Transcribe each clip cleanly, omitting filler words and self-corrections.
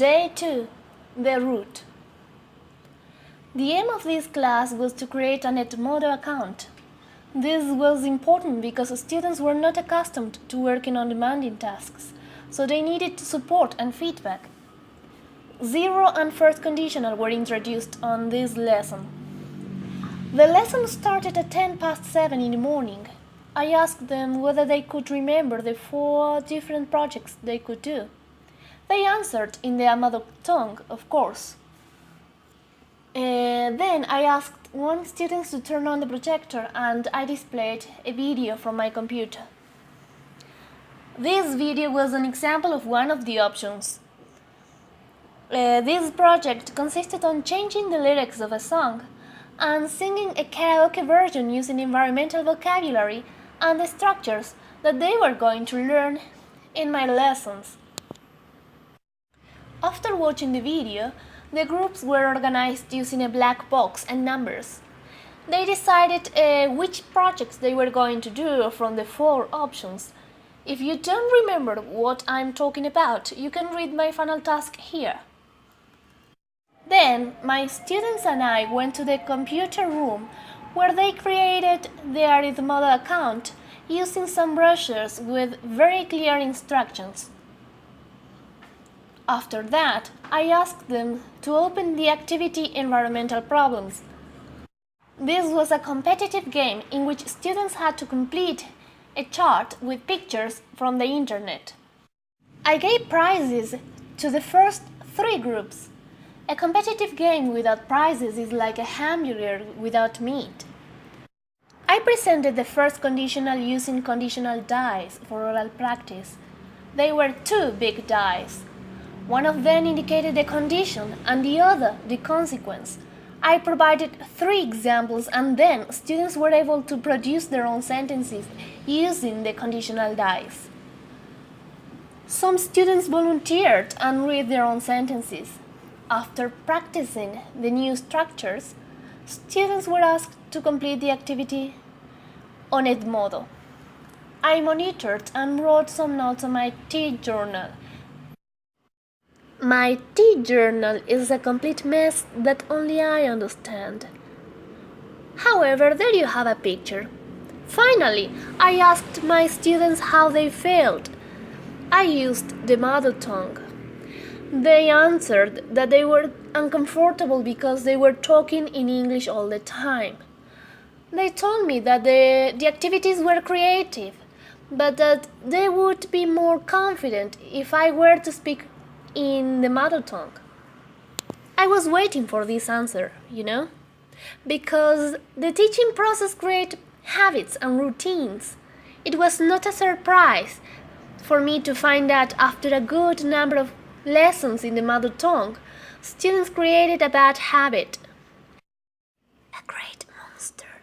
Day 2. The root. The aim of this class was to create an Edmodo account. This was important because students were not accustomed to working on demanding tasks, so they needed support and feedback. Zero and first conditional were introduced on this lesson. The lesson started at 7:10 in the morning. I asked them whether they could remember the 4 different projects they could do. They answered in their mother tongue, of course. Then I asked one student to turn on the projector and I displayed a video from my computer. This video was an example of one of the options. This project consisted on changing the lyrics of a song and singing a karaoke version using environmental vocabulary and the structures that they were going to learn in my lessons. After watching the video, the groups were organized using a black box and numbers. They decided which projects they were going to do from the 4 options. If you don't remember what I'm talking about, you can read my final task here. Then, my students and I went to the computer room where they created their Edmodo account using some brochures with very clear instructions. After that, I asked them to open the activity Environmental Problems. This was a competitive game in which students had to complete a chart with pictures from the internet. I gave prizes to the first 3 groups. A competitive game without prizes is like a hamburger without meat. I presented the first conditional using conditional dice for oral practice. They were 2 big dice. One of them indicated the condition and the other the consequence. I provided 3 examples and then students were able to produce their own sentences using the conditional dice. Some students volunteered and read their own sentences. After practicing the new structures, students were asked to complete the activity on Edmodo. I monitored and wrote some notes on my T-journal. My T-journal is a complete mess that only I understand. However, there you have a picture. Finally, I asked my students how they felt. I used the mother tongue. They answered that they were uncomfortable because they were talking in English all the time. They told me that the activities were creative, but that they would be more confident if I were to speak in the mother tongue. I was waiting for this answer, because the teaching process creates habits and routines. It was not a surprise for me to find that after a good number of lessons in the mother tongue, students created a bad habit. A great monster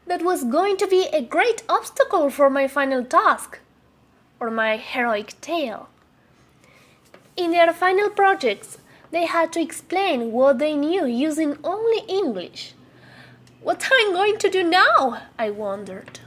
that was going to be a great obstacle for my final task, or my heroic tale. In their final projects, they had to explain what they knew using only English. What am I going to do now? I wondered.